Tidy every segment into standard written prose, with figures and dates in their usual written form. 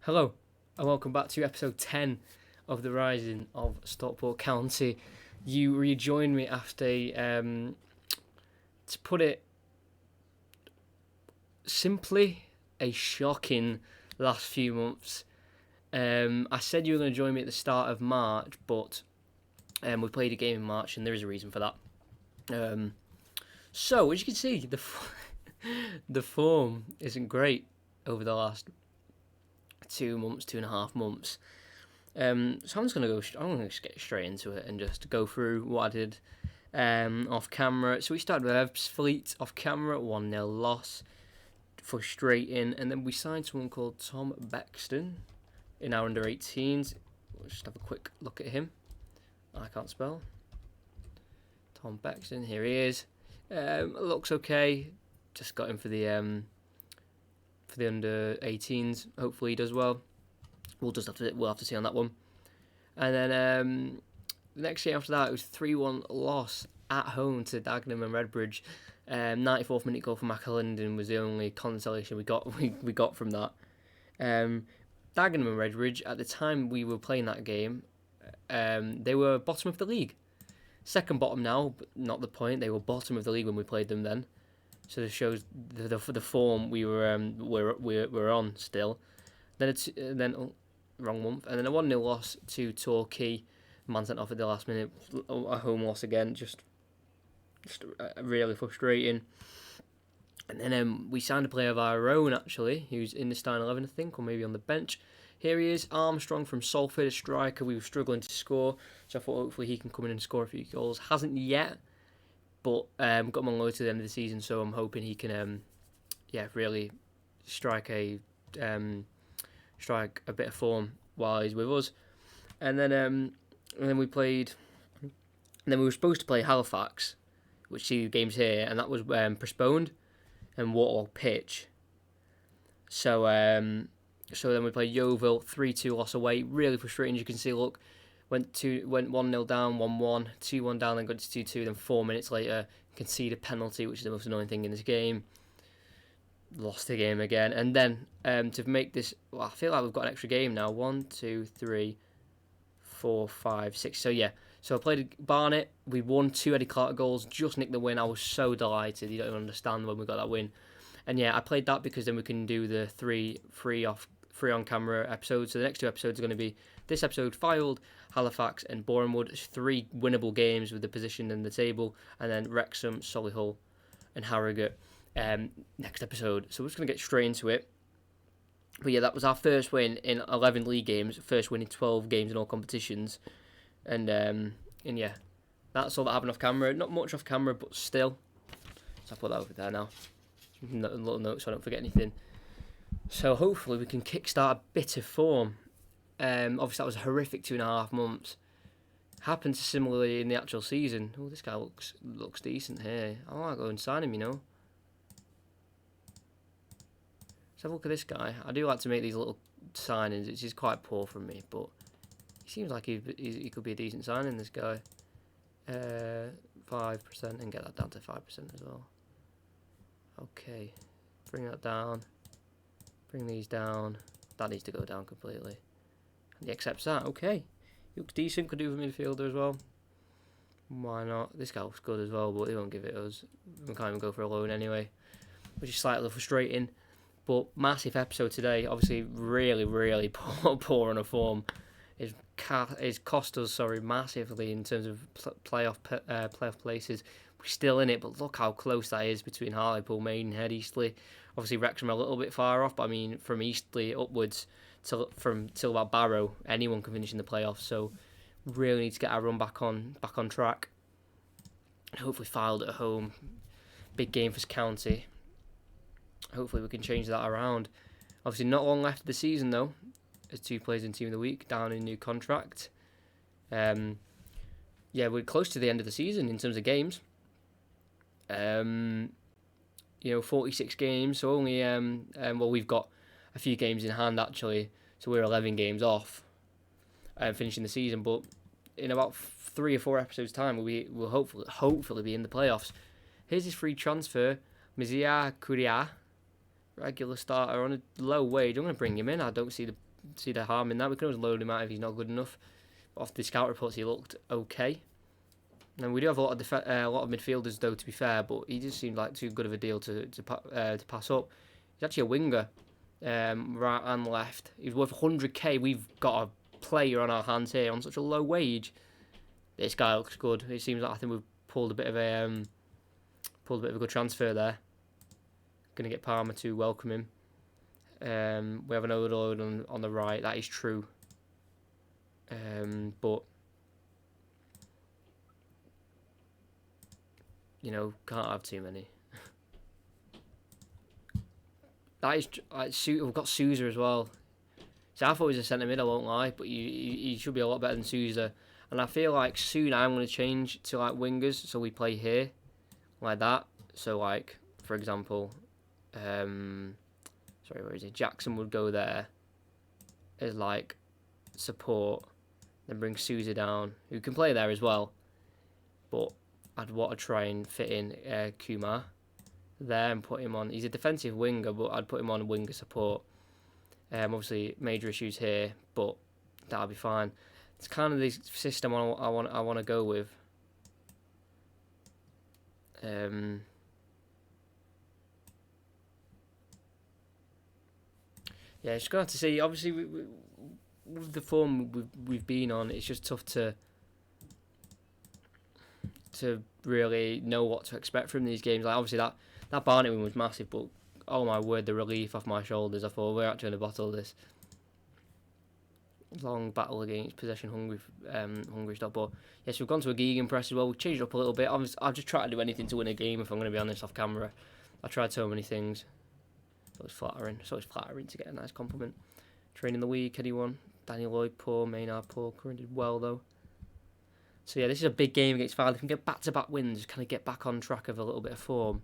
Hello, and welcome back to episode 10 of The Rising of Stockport County. You rejoined me after, to put it simply, a shocking last few months. I said you were going to join me at the start of March, but we played a game in March, and there is a reason for that. So, as you can see, the form isn't great over the last 2.5 months. So I'm just gonna get straight into it and just go through what I did off camera. So we started with Ebbsfleet off camera, 1-0 loss, frustrating, and then we signed someone called Tom Bexton in our under 18s. We'll just have a quick look at him. I can't spell. Tom Bexton, here he is. Looks okay. Just got him for the under 18s. Hopefully he does well. We'll have to see on that one. And then the next game after that, it was 3-1 loss at home to Dagenham and Redbridge. 94th minute goal from McAlinden was the only consolation we got from that. Dagenham and Redbridge, at the time we were playing that game, they were bottom of the league. Second bottom now, but not the point. They were bottom of the league when we played them then. So it shows the form we were on still. Then wrong month, and then a 1-0 loss to Torquay. Man sent off at the last minute. A home loss again, just really frustrating. And then we signed a player of our own actually, who's in the starting 11 I think, or maybe on the bench. Here he is, Armstrong from Salford, a striker. We were struggling to score, so I thought hopefully he can come in and score a few goals. Hasn't yet. But got him on loan to the end of the season, so I'm hoping he can, really strike a bit of form while he's with us. And then we played. And then we were supposed to play Halifax, which 2 games here, and that was postponed and Warthog pitch. So then we played Yeovil, 3-2 loss away. Really frustrating. You can see, look. Went 1-0 down, 1-1, 2-1 down, then got to 2-2. Then 4 minutes later, conceded a penalty, which is the most annoying thing in this game. Lost the game again, and then to make this, I feel like we've got an extra game now. 1, 2, 3, 4, 5, 6. So I played Barnet. We won 2 Eddie Clark goals, just nicked the win. I was so delighted. You don't even understand when we got that win. And I played that because then we can do the three on camera episodes. So the next 2 episodes are going to be this episode, Fylde, Halifax and Bournemouth. 3 winnable games with the position in the table, and then Wrexham, Solihull and Harrogate next episode. So we're just going to get straight into it. But that was our first win in 11 league games, first win in 12 games in all competitions. And that's all that happened off camera. Not much off camera, but still. So I'll put that over there now. A little note so I don't forget anything. So hopefully we can kickstart a bit of form. Obviously that was a horrific 2.5 months. Happened similarly in the actual season. Oh, this guy looks decent here. I might go and sign him, Let's have a look at this guy. I do like to make these little signings. It's just quite poor from me, but he seems like he could be a decent signing, this guy. 5% and get that down to 5% as well. Okay, bring that down. Bring these down. That needs to go down completely. And he accepts that. Okay. He looks decent. Could do with midfielder as well. Why not? This guy looks good as well, but he won't give it us. We can't even go for a loan anyway, which is slightly frustrating. But massive episode today. Obviously, really, really poor on a form. It's cost us massively in terms of playoff places. We're still in it, but look how close that is between Hartlepool, Maidenhead, Eastleigh. Obviously, Wrexham are a little bit far off, but I mean, from Eastleigh upwards till about Barrow, anyone can finish in the playoffs. So, really need to get our run back on track. Hopefully, Fylde at home, big game for County. Hopefully, we can change that around. Obviously, not long left of the season though. As 2 players in Team of the Week down in new contract. We're close to the end of the season in terms of games. 46 games, so only we've got a few games in hand actually, so we're 11 games off finishing the season, but in about 3 or 4 episodes time we'll hopefully be in the playoffs. Here's his free transfer, Mizia Kuria, regular starter on a low wage. I'm going to bring him in. I don't see see the harm in that. We can always load him out if he's not good enough. But off the scout reports, he looked okay. And we do have a lot of midfielders, though, to be fair, but he just seemed like too good of a deal to pass up. He's actually a winger, right and left. He's worth 100k. We've got a player on our hands here on such a low wage. This guy looks good. It seems like I think we've pulled a bit of a good transfer there. Gonna get Palmer to welcome him. We have an overload on the right. That is true. But you know, can't have too many. That is we've got Sousa as well. So I thought he was a centre mid, I won't lie, but he should be a lot better than Sousa. And I feel like soon I'm going to change to like wingers, so we play here, like that. So like, for example, sorry, where is he? Jackson would go there as like support, then bring Sousa down, who can play there as well. But I'd want to try and fit in Kumar there and put him on. He's a defensive winger, but I'd put him on winger support. Obviously, major issues here, but that'll be fine. It's kind of the system I want to go with. Yeah, just going to have to see. Obviously, with the form we've been on, it's just tough to really know what to expect from these games. Like obviously that Barnet win was massive, but oh my word, the relief off my shoulders. I thought we're actually going to bottle this. Long battle against possession hungry Stockport. Yes, we've gone to a gegenpress as well. We've changed it up a little bit. I've just tried to do anything to win a game, if I'm going to be honest, off camera. I tried so many things. So it's flattering. To get a nice compliment. Training the week, anyone? Daniel Lloyd, poor. Maynard, poor. Curran did well, though. So yeah, this is a big game against Fylde. If we can get back-to-back wins, kind of get back on track of a little bit of form.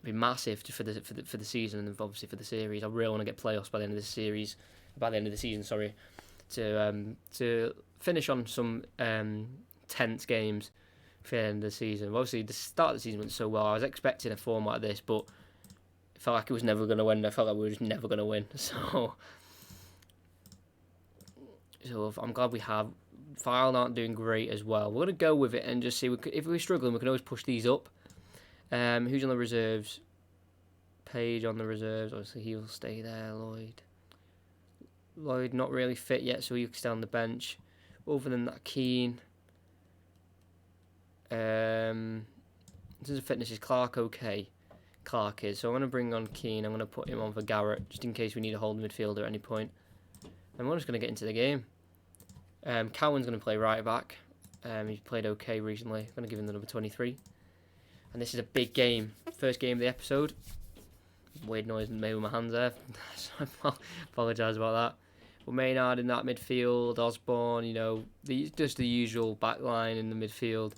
It'd be massive for the season and obviously for the series. I really want to get playoffs by the end of this series. By the end of the season, sorry, to finish on some tense games for the end of the season. Obviously, the start of the season went so well. I was expecting a form like this, but it felt like it was never going to win. I felt like we were just never going to win. So I'm glad we have. Fylde aren't doing great as well. We're going to go with it and just see. If we're struggling, we can always push these up. Who's on the reserves? Page on the reserves. Obviously, he'll stay there. Lloyd not really fit yet, so he can stay on the bench. Other than that, Keane. In terms of fitness, is Clark okay? Clark is. So I'm going to bring on Keane. I'm going to put him on for Garrett, just in case we need a holding midfielder at any point. And we're just going to get into the game. Cowan's going to play right back. He's played okay recently. I'm going to give him the number 23. And this is a big game. First game of the episode. Weird noise made with my hands there. So I apologise about that. But Maynard in that midfield, Osborne, you know, just the usual back line in the midfield.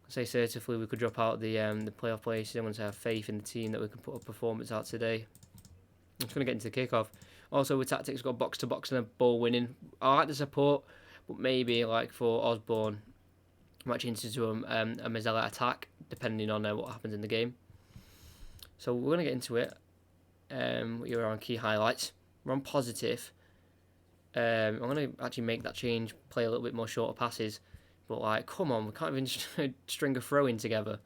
I say certainly we could drop out the playoff places. I'm going to have faith in the team that we can put a performance out today. I'm just going to get into the kickoff. Also with tactics, got box to box and a ball winning. I like the support, but maybe like for Osborne, match into a Mazzella attack, depending on what happens in the game. So we're going to get into it. You're on key highlights. We're on positive. I'm going to actually make that change, play a little bit more shorter passes. But, like, come on, we can't even string a throw in together.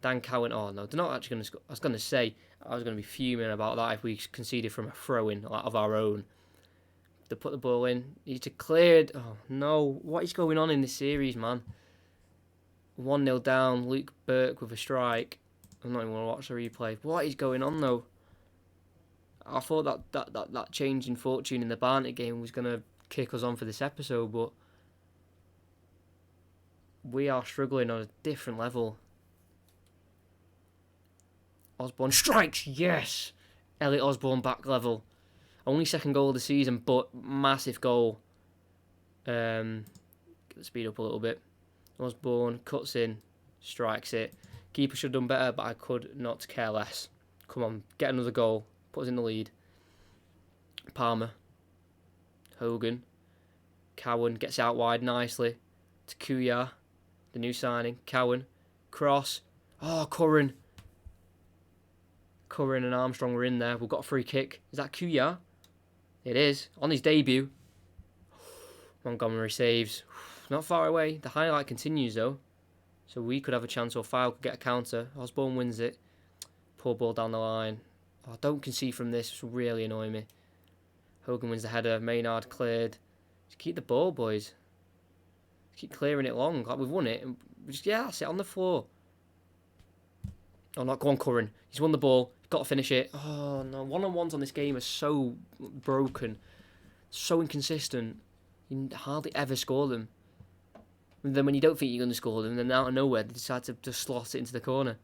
Dan Cowan, oh no, they're not actually going to score. I was going to say, I was going to be fuming about that if we conceded from a throw in like, of our own. They put the ball in, he's declared. Oh no, what is going on in this series, man? 1-0 down, Luke Burke with a strike. I'm not even going to watch the replay. What is going on though? I thought that change in fortune in the Barnet game was going to kick us on for this episode, but we are struggling on a different level. Osborne strikes, yes! Elliot Osborne back level. Only second goal of the season, but massive goal. Get the speed up a little bit. Osborne cuts in, strikes it. Keeper should have done better, but I could not care less. Come on, get another goal. Put us in the lead. Palmer. Hogan. Cowan gets out wide nicely. To Kuya. The new signing. Cowan. Cross. Oh, Curran. Curran and Armstrong were in there. We've got a free kick. Is that Kuya? It is. On his debut. Montgomery saves. Not far away. The highlight continues though. So we could have a chance, or File could get a counter. Osborne wins it. Poor ball down the line. Oh, don't concede from this. It's really annoying me. Hogan wins the header. Maynard cleared. Just keep the ball, boys. Keep clearing it long. Like we've won it. And just, yeah, that's it. On the floor. Oh, not go on, Curran. He's won the ball. Got to finish it. Oh, no. One-on-ones on this game are so broken. So inconsistent. You hardly ever score them. And then when you don't think you're going to score them, then out of nowhere, they decide to just slot it into the corner.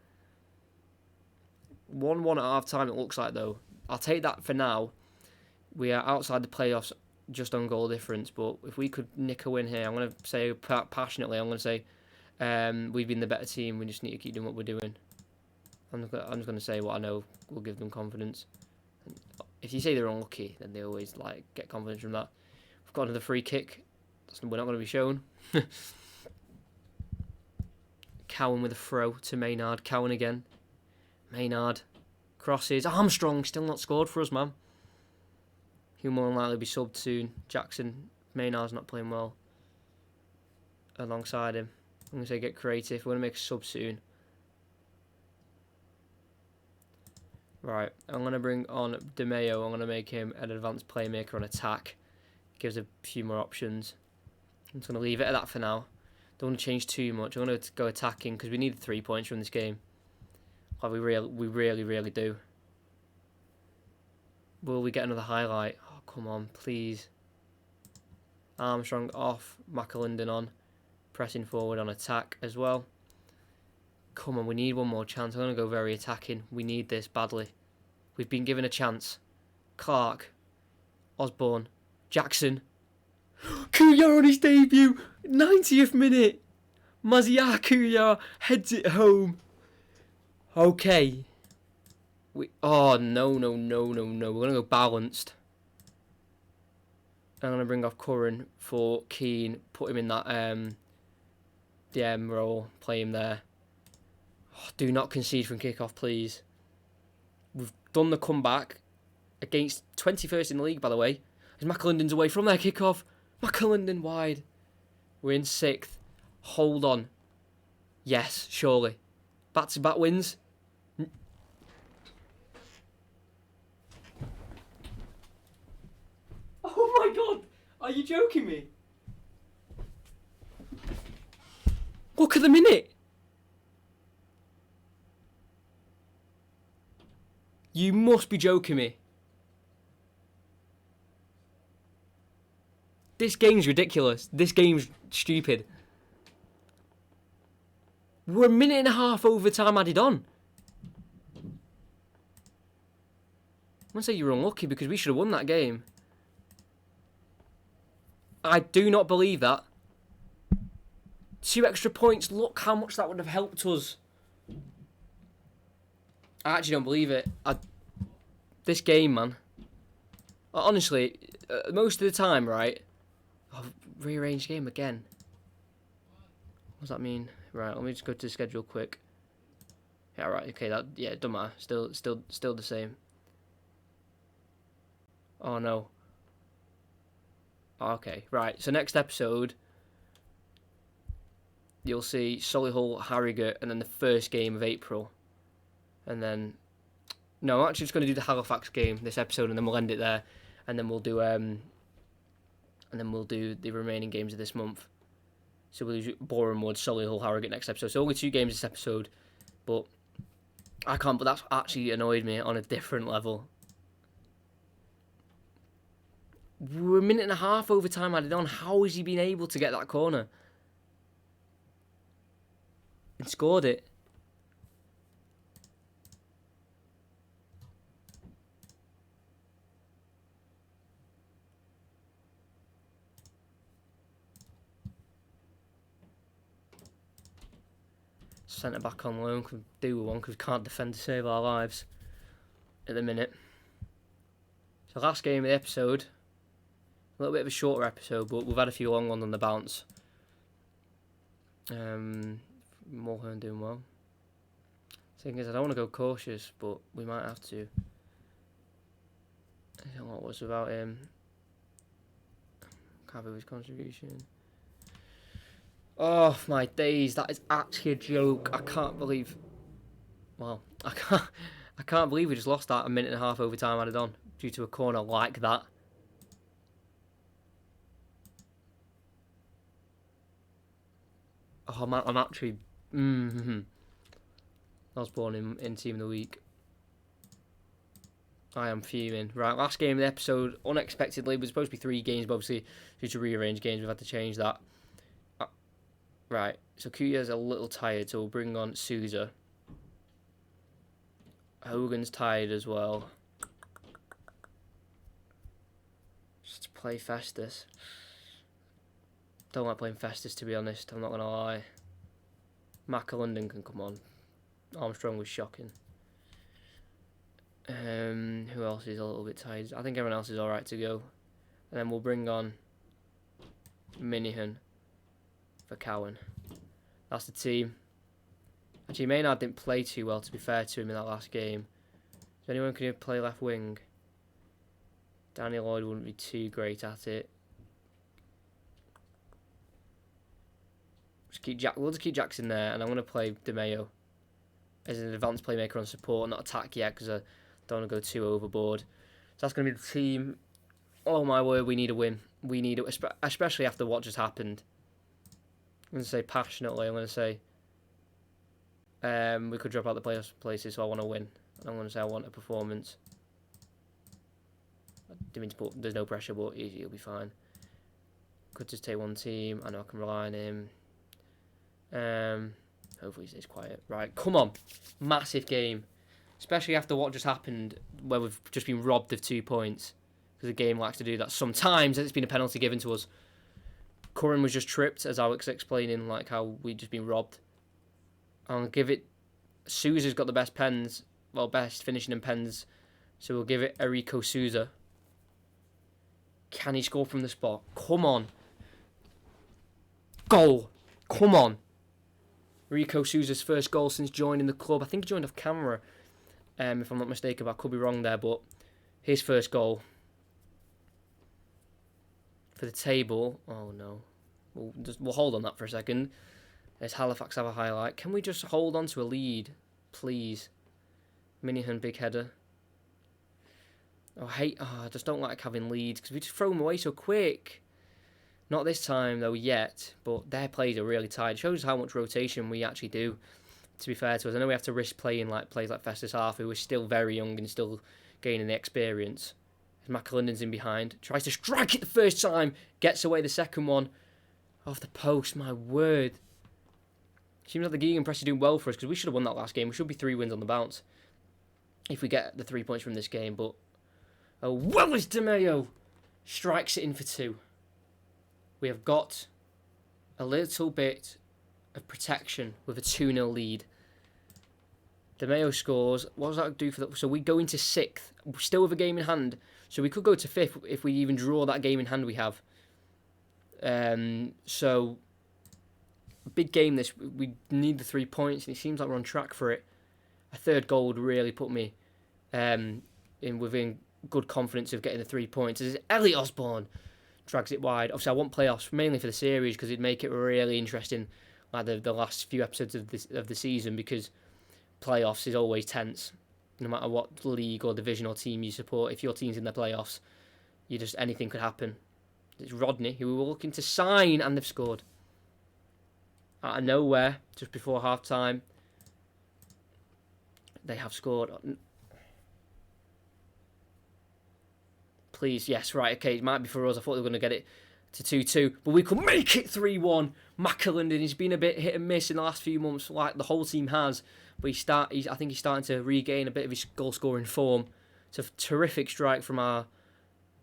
1-1 at half-time, it looks like, though. I'll take that for now. We are outside the playoffs, just on goal difference. But if we could nick a win here, I'm going to say passionately, I'm going to say we've been the better team. We just need to keep doing what we're doing. I'm just going to say what I know will give them confidence. If you say they're unlucky, then they always like get confidence from that. We've got another free kick. We're not going to be shown. Cowan with a throw to Maynard. Cowan again. Maynard crosses. Armstrong still not scored for us, man. He'll more than likely be subbed soon. Jackson. Maynard's not playing well alongside him. I'm going to say get creative. We're going to make a sub soon. Right, I'm going to bring on DeMeo. I'm going to make him an advanced playmaker on attack. Gives a few more options. I'm just going to leave it at that for now. Don't want to change too much. I'm going to go attacking because we need 3 points from this game. Like we really do. Will we get another highlight? Oh, come on, please. Armstrong off. McAlinden on. Pressing forward on attack as well. Come on, we need one more chance. I'm going to go very attacking. We need this badly. We've been given a chance. Clark. Osborne. Jackson. Kuya on his debut. 90th minute. Mazia Kuya heads it home. Okay. Oh, no. We're going to go balanced. I'm going to bring off Curran for Keane. Put him in that DM role. Play him there. Oh, do not concede from kickoff, please. We've done the comeback against 21st in the league, by the way. As McAlinden's away from their kickoff. McAlinden wide. We're in 6th. Hold on. Yes, surely. Back-to-back wins. Oh my god! Are you joking me? Look at the minute! You must be joking me. This game's ridiculous. This game's stupid. We're a minute and a half overtime added on. I'm going to say you're unlucky because we should have won that game. I do not believe that. 2 extra points. Look how much that would have helped us. I actually don't believe it. This game, man. Honestly, most of the time, right? Oh, rearranged game again. What does that mean? Right, let me just go to the schedule quick. Yeah, right. Okay, it doesn't matter. Still the same. Oh no. Okay, right. So next episode, you'll see Solihull, Harrogate, and then the first game of April, and then no, I'm actually just going to do the Halifax game this episode, and then we'll end it there, and then we'll do the remaining games of this month. So we'll do Borehamwood, Solihull, Harrogate next episode. So only 2 games this episode, but I can't. But that's actually annoyed me on a different level. We're a minute and a half overtime added on. How has he been able to get that corner and scored it? Centre back on loan could do with one because we can't defend to save our lives at the minute. So last game of the episode. A little bit of a shorter episode, but we've had a few long ones on the bounce. Mulhern doing well. Thing is, I don't want to go cautious, but we might have to. I don't know what was without him. Can't believe his contribution. Oh my days, that is actually a joke. I can't believe. Well, I can't believe we just lost that a minute and a half overtime added on due to a corner like that. Oh man, I'm actually. Osborne in Team of the Week. I am fuming. Right, last game of the episode, unexpectedly, it was supposed to be 3 games, but obviously, due to rearrange games, we've had to change that. Right, so Kuya's a little tired, so we'll bring on Souza. Hogan's tired as well. Just play Festus. Don't like playing Festus, to be honest, I'm not going to lie. London can come on. Armstrong was shocking. Who else is a little bit tired? I think everyone else is alright to go. And then we'll bring on Minihan for Cowan. That's the team. Actually, Maynard didn't play too well, to be fair to him, in that last game. Is anyone can play left wing? Danny Lloyd wouldn't be too great at it. We'll just keep Jackson there, and I'm going to play DeMeo as an advanced playmaker on support, not attack yet, because I don't want to go too overboard. So that's going to be the team. Oh my word, we need a win. We need it, especially after what just happened. I'm going to say passionately, I'm going to say we could drop out the places, so I want to win. And I'm going to say I want a performance. I didn't mean to put, there's no pressure, but he'll be fine. Could just take one team. I know I can rely on him. Hopefully he stays quiet. Right, come on. Massive game. Especially after what just happened, where we've just been robbed of 2 points. Because the game likes to do that sometimes. It's been a penalty given to us. Curran was just tripped, as I was explaining, like how we'd just been robbed. I'll give it... Souza's got the best pens. Well, best finishing in pens. So we'll give it Errico Souza. Can he score from the spot? Come on. Goal. Come on. Rico Souza's first goal since joining the club. I think he joined off camera, if I'm not mistaken, but I could be wrong there. But his first goal for the table. Oh no, we'll hold on that for a second. There's Halifax have a highlight. Can we just hold on to a lead, please? Minihan big header. I just don't like having leads because we just throw them away so quick. Not this time though yet, but their plays are really tight. It shows how much rotation we actually do. To be fair to us, I know we have to risk playing like plays like Festus Half, who is still very young and still gaining the experience. McAlinden's in behind, tries to strike it the first time, gets away the second one off the post. My word, seems like the gegenpress is doing well for us because we should have won that last game. We should be 3 wins on the bounce if we get the 3 points from this game. But Willis DeMeo strikes it in for 2. We have got a little bit of protection with a 2-0 lead. DeMeo scores. What does that do for the... So we go into 6th, still with a game in hand. So we could go to 5th if we even draw that game in hand we have. So, big game this. We need the 3 points, and it seems like we're on track for it. A third goal would really put me within good confidence of getting the 3 points. This is Elliot Osborne. Drags it wide. Obviously, I want playoffs mainly for the series because it'd make it really interesting, like the last few episodes of the season. Because playoffs is always tense, no matter what league or division or team you support. If your team's in the playoffs, anything could happen. It's Rodney, who we were looking to sign, and they've scored out of nowhere just before half time. They have scored. Please, yes, right, okay, it might be for us. I thought they were going to get it to 2-2, but we could make it 3-1. McAlinden, he's been a bit hit and miss in the last few months, like the whole team has, but I think he's starting to regain a bit of his goal-scoring form. It's a terrific strike from our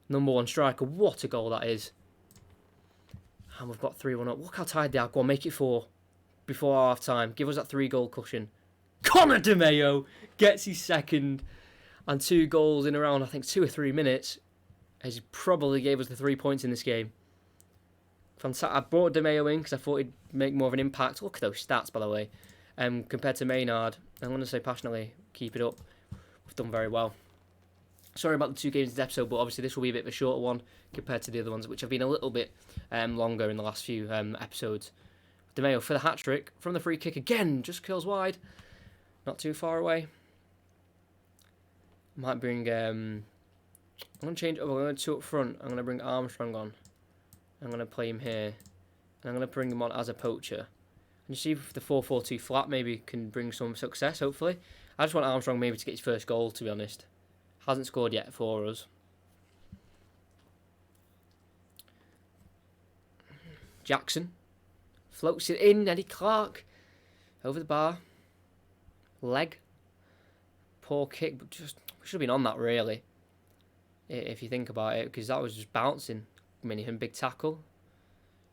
number 1 striker. What a goal that is. And we've got 3-1 up. Look how tired they are. Go on, make it 4 before half-time. Give us that 3-goal cushion. Connor DeMeo gets his second and 2 goals in around, I think, 2 or 3 minutes. As he probably gave us the 3 points in this game. Fantastic. I brought DeMeo in because I thought he'd make more of an impact. Look at those stats, by the way. Compared to Maynard, I'm going to say passionately, keep it up. We've done very well. Sorry about the 2 games this episode, but obviously this will be a bit of a shorter one compared to the other ones, which have been a little bit longer in the last few episodes. De Mayo for the hat-trick from the free kick again, just curls wide. Not too far away. Might bring... I'm going to change... Oh, we're going to 2 up front. I'm going to bring Armstrong on. I'm going to play him here. And I'm going to bring him on as a poacher. And see if the 4-4-2 flat maybe can bring some success, hopefully. I just want Armstrong maybe to get his first goal, to be honest. Hasn't scored yet for us. Jackson. Floats it in. Eddie Clark. Over the bar. Leg. Poor kick, but just should have been on that, really. If you think about it, because that was just bouncing. Minihan, big tackle.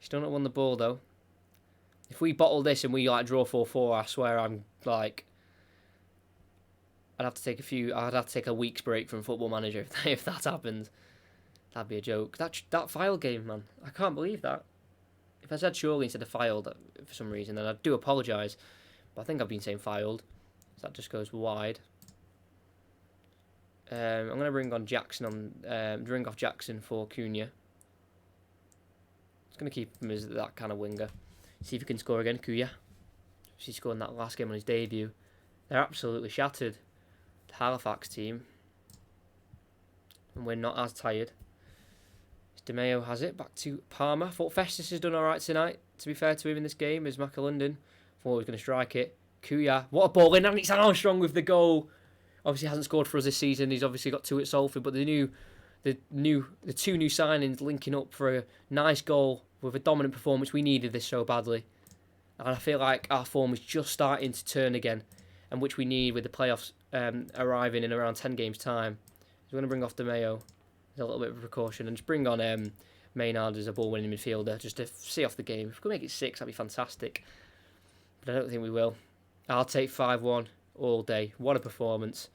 Still not won the ball, though. If we bottle this and we like draw 4-4, I swear I'm like... I'd have to take a week's break from Football Manager if that happens. That'd be a joke. That file game, man. I can't believe that. If I said surely instead of filed for some reason, then I do apologise. But I think I've been saying filed. So that just goes wide. I'm going to bring on Jackson bring off Jackson for Cunha. Just going to keep him as that kind of winger. See if he can score again, Cunha. He scored in that last game on his debut. They're absolutely shattered. The Halifax team. And we're not as tired. De Mayo has it. Back to Palmer. Thought Festus has done alright tonight, to be fair to him in this game, as McAlundon. Thought he was going to strike it. Cunha. What a ball in. And it's Armstrong with the goal. Obviously hasn't scored for us this season. He's obviously got 2 at Salford, but the 2 new signings linking up for a nice goal with a dominant performance. We needed this so badly. And I feel like our form is just starting to turn again, and which we need with the playoffs arriving in around 10 games' time. So we're going to bring off De Mayo as a little bit of a precaution and just bring on Maynard as a ball-winning midfielder just to see off the game. If we can make it 6, that'd be fantastic. But I don't think we will. I'll take 5-1 all day. What a performance.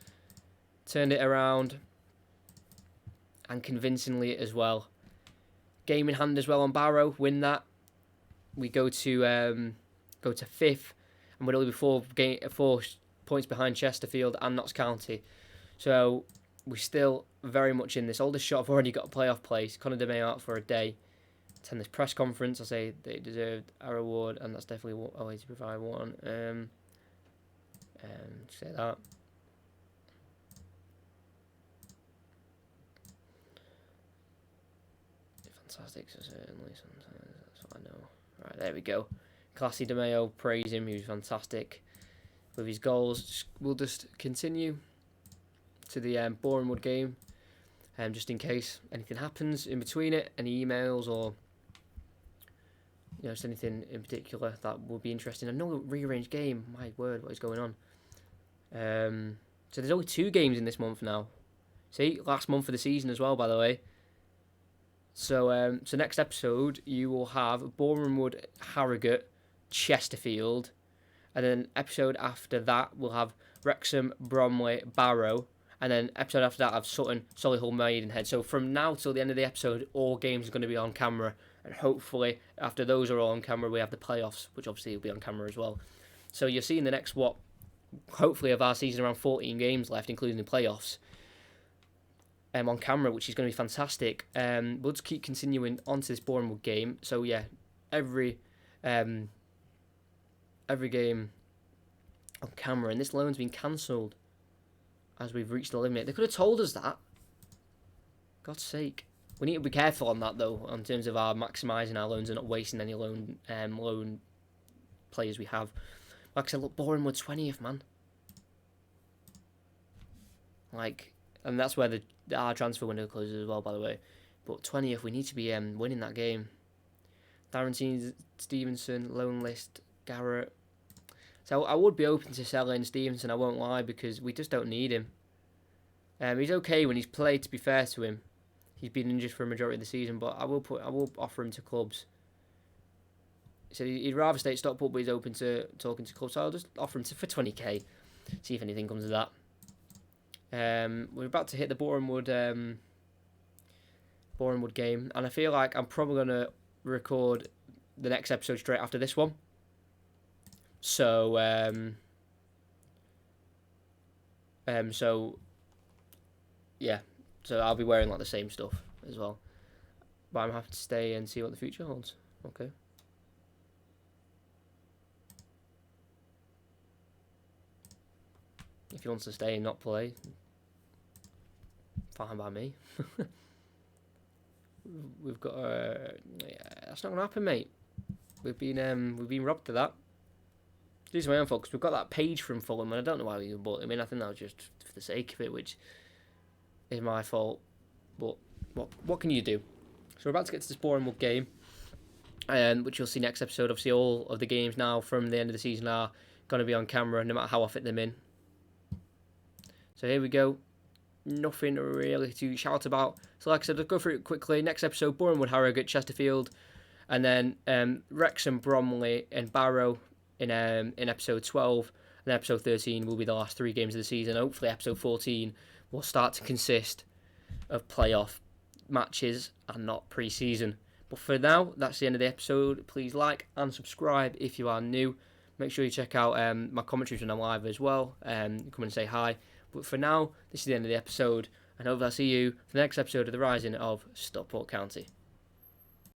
Turned it around. And convincingly as well. Game in hand as well on Barrow. Win that. We go to 5th. And we're only 4 points behind Chesterfield and Notts County. So we're still very much in this. Oldest shot have already got a playoff place. Conor De Mayo out for a day. Attend this press conference. I say they deserved our reward, and that's definitely a way to provide one. Say that. Fantastic, so certainly sometimes that's what I know. Right, there we go. Classy De Mayo, praise him. He was fantastic with his goals. We'll just continue to the Bournemouth game, just in case anything happens in between it, any emails or just anything in particular that would be interesting. Another rearranged game. My word, what is going on? So there's only 2 games in this month now. See, last month of the season as well, by the way. So next episode you will have Bournemouth, Harrogate, Chesterfield, and then episode after that we'll have Wrexham, Bromley, Barrow, and then episode after that I have Sutton, Solihull, Maidenhead. So from now till the end of the episode, all games are going to be on camera, and hopefully after those are all on camera, we have the playoffs, which obviously will be on camera as well. So you'll see in the next hopefully of our season around 14 games left, including the playoffs. On camera, which is going to be fantastic. We'll just keep continuing onto this Bournemouth game. So yeah, every game on camera, and this loan's been cancelled as we've reached the limit. They could have told us that. God's sake, we need to be careful on that though, in terms of our maximising our loans and not wasting any loan players we have. Like I said, look, Bournemouth 20th, man. And that's where our transfer window closes as well, by the way. But 20th, we need to be winning that game. Darren Stevenson, loan list, Garrett. So I would be open to selling Stevenson, I won't lie, because we just don't need him. He's okay when he's played, to be fair to him. He's been injured for a majority of the season, but I will offer him to clubs. He said he'd rather stay at Stockport, but he's open to talking to clubs. So I'll just offer him for 20k. See if anything comes of that. We're about to hit the Bournemouth game, and I feel like I'm probably going to record the next episode straight after this one. So, yeah, So I'll be wearing like the same stuff as well. But I'm happy to stay and see what the future holds. Okay. If he wants to stay and not play, fine by me. We've got yeah, that's not gonna happen, mate. We've been robbed of that. This is my own fault because we've got that page from Fulham, and I don't know why we bought him in. I think that was just for the sake of it, which is my fault. But what can you do? So we're about to get to this boring mug game, which you'll see next episode. Obviously, all of the games now from the end of the season are going to be on camera, no matter how I fit them in. So here we go. Nothing really to shout about. So like I said, I'll go through it quickly. Next episode, Bournemouth Harrogate, Chesterfield, and then Wrexham, Bromley, and Barrow in episode 12. And episode 13 will be the last 3 games of the season. Hopefully, episode 14 will start to consist of playoff matches and not pre-season. But for now, that's the end of the episode. Please like and subscribe if you are new. Make sure you check out my commentaries when I'm live as well. Come and say hi. But for now, this is the end of the episode, and hopefully I'll see you for the next episode of the Rising of Stockport County.